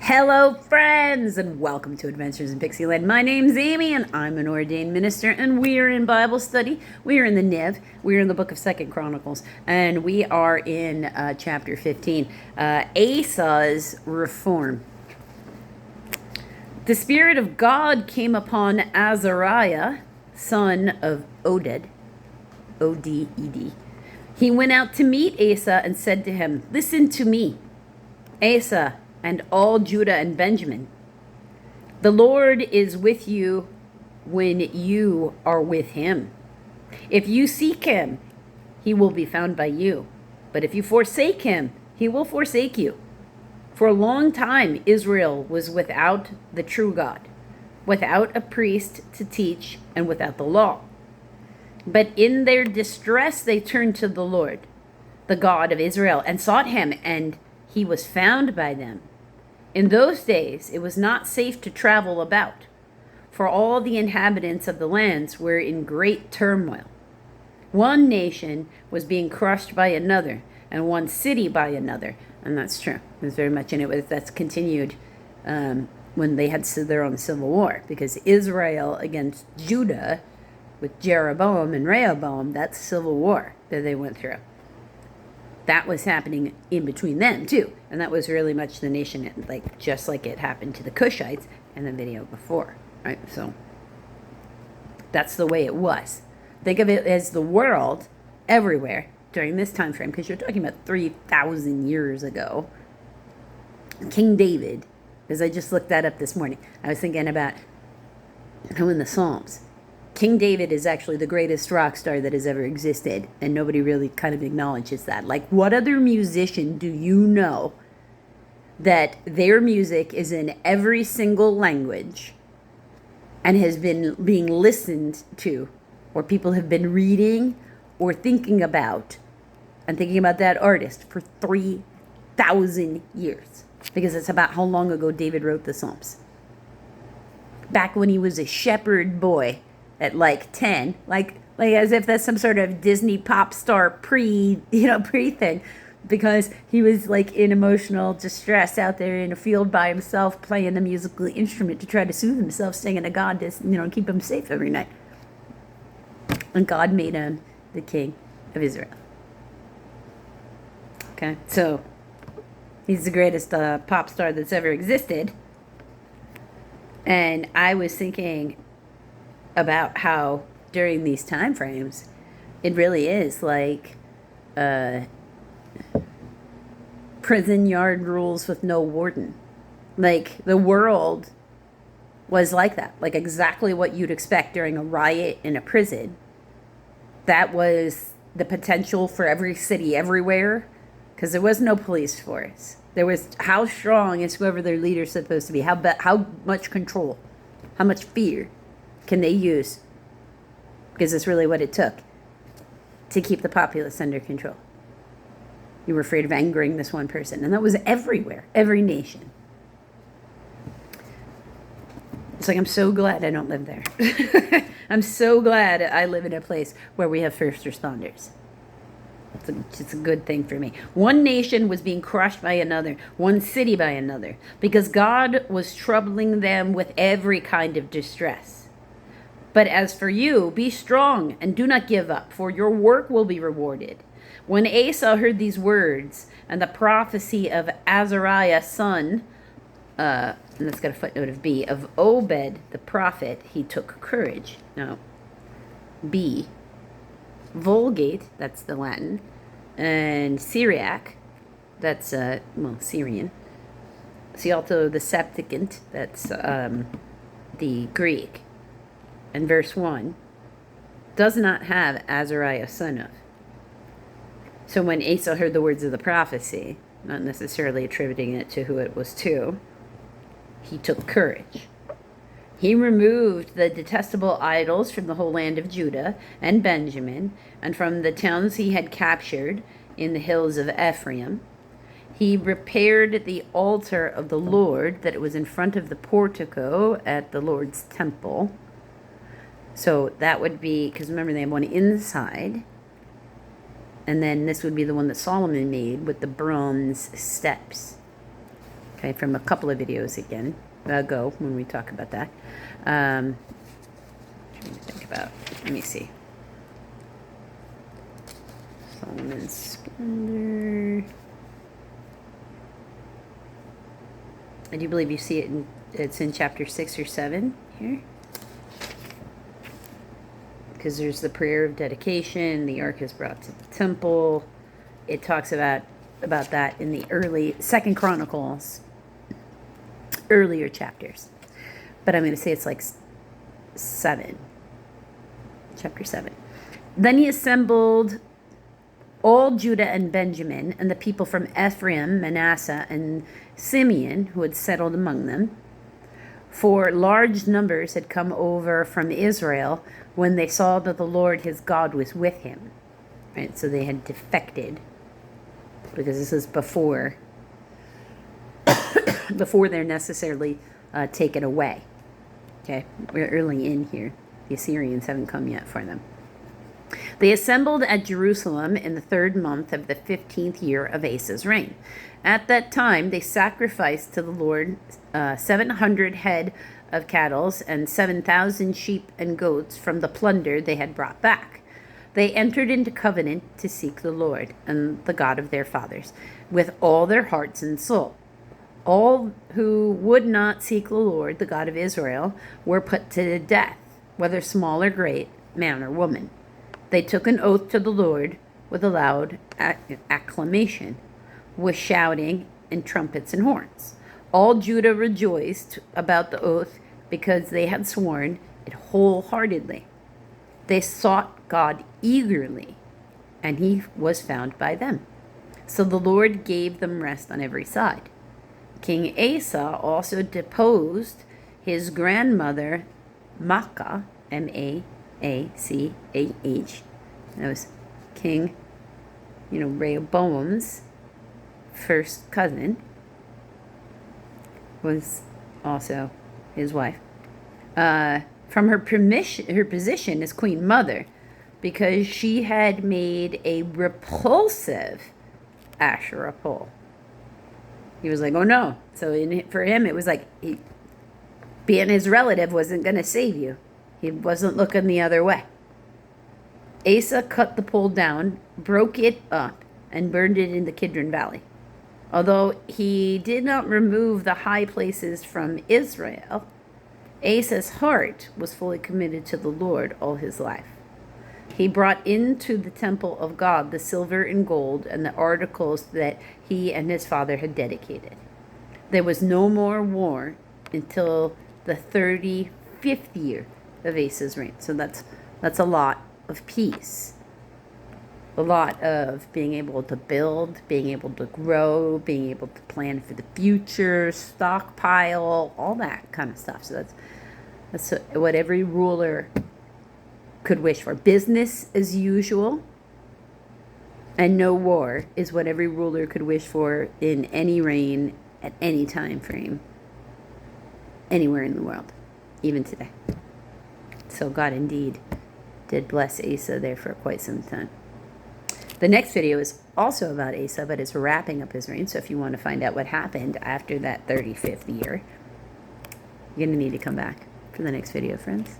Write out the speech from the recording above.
Hello, friends, and welcome to Adventures in Pixieland. My name's Amy, and I'm an ordained minister, and we are in Bible study. We are in the NIV. We are in the book of 2 Chronicles, and we are in chapter 15, Asa's reform. The Spirit of God came upon Azariah, son of Oded, O-D-E-D. He went out to meet Asa and said to him, "Listen to me, Asa, and all Judah and Benjamin. The Lord is with you when you are with him. If you seek him, he will be found by you. But if you forsake him, he will forsake you. For a long time, Israel was without the true God, without a priest to teach, and without the law. But in their distress, they turned to the Lord, the God of Israel, and sought him, and he was found by them. In those days, it was not safe to travel about, for all the inhabitants of the lands were in great turmoil. One nation was being crushed by another, and one city by another." And that's true. There's very much in it. That's continued when they had their own civil war, because Israel against Judah with Jeroboam and Rehoboam, that's civil war that they went through. That was happening in between them too, and that was really much the nation, like just like it happened to the Cushites in the video before, right? So that's the way it was. Think of it as the world everywhere during this time frame, because you're talking about 3,000 years ago. King David, because I just looked that up this morning. I was thinking about how in the Psalms, King David is actually the greatest rock star that has ever existed, and nobody really kind of acknowledges that. Like, what other musician do you know that their music is in every single language and has been being listened to, or people have been reading or thinking about that artist for 3,000 years? Because it's about how long ago David wrote the Psalms. Back when he was a shepherd boy at like 10, like as if that's some sort of Disney pop star pre thing, because he was like in emotional distress out there in a field by himself playing a musical instrument to try to soothe himself, singing to God to keep him safe every night. And God made him the king of Israel. Okay, so he's the greatest pop star that's ever existed. And I was thinking about how during these time frames, it really is like prison yard rules with no warden. Like, the world was like that, like exactly what you'd expect during a riot in a prison. That was the potential for every city everywhere, because there was no police force. There was, how strong is whoever their leader's supposed to be? How much control? How much fear can they use? Because it's really what it took to keep the populace under control. You were afraid of angering this one person. And that was everywhere, every nation. It's like, I'm so glad I don't live there. I'm so glad I live in a place where we have first responders. It's a good thing for me. One nation was being crushed by another, one city by another, because God was troubling them with every kind of distress. But as for you, be strong and do not give up, for your work will be rewarded. When Asa heard these words and the prophecy of Azariah, son, and that's got a footnote of B, of Obed the prophet, he took courage. Now, B, Vulgate, that's the Latin, and Syriac, that's, Syrian. See also the Septuagint, that's the Greek. And verse 1 does not have Azariah, son of. So when Asa heard the words of the prophecy, not necessarily attributing it to who it was to, he took courage. He removed the detestable idols from the whole land of Judah and Benjamin, and from the towns he had captured in the hills of Ephraim. He repaired the altar of the Lord, that it was in front of the portico at the Lord's temple. So that would be, because remember they have one inside, and then this would be the one that Solomon made with the bronze steps. Okay, from a couple of videos ago when we talk about that. Trying to think about, let me see. Solomon's splendor. I do believe you see it it's in chapter 6 or 7 here. Because there's the prayer of dedication, the ark is brought to the temple. It talks about that in the early 2nd Chronicles, earlier chapters. But I'm going to say it's like 7. Chapter 7. Then he assembled all Judah and Benjamin, and the people from Ephraim, Manasseh, and Simeon, who had settled among them. For large numbers had come over from Israel when they saw that the Lord his God was with him. Right? So they had defected, because this is before they're necessarily taken away. Okay, we're early in here. The Assyrians haven't come yet for them. They assembled at Jerusalem in the 3rd month of the 15th year of Asa's reign. At that time, they sacrificed to the Lord 700 head of cattle and 7,000 sheep and goats from the plunder they had brought back. They entered into covenant to seek the Lord and the God of their fathers with all their hearts and soul. All who would not seek the Lord, the God of Israel, were put to death, whether small or great, man or woman. They took an oath to the Lord with a loud acclamation, with shouting and trumpets and horns. All Judah rejoiced about the oath because they had sworn it wholeheartedly. They sought God eagerly, and he was found by them. So the Lord gave them rest on every side. King Asa also deposed his grandmother Maacah, Maachah. That was King, Rehoboam's first cousin, was also his wife. From her position as queen mother, because she had made a repulsive Asherah pole. He was like, oh no. So for him, it was like being his relative wasn't going to save you. He wasn't looking the other way. Asa cut the pole down, broke it up, and burned it in the Kidron Valley. Although he did not remove the high places from Israel, Asa's heart was fully committed to the Lord all his life. He brought into the temple of God the silver and gold and the articles that he and his father had dedicated. There was no more war until the 35th year of Asa's reign. So that's a lot of peace. A lot of being able to build, being able to grow, being able to plan for the future, stockpile, all that kind of stuff. So that's what every ruler could wish for. Business as usual, and no war is what every ruler could wish for in any reign at any time frame, anywhere in the world, even today. So God indeed did bless Asa there for quite some time. The next video is also about Asa, but it's wrapping up his reign. So if you want to find out what happened after that 35th year, you're going to need to come back for the next video, friends.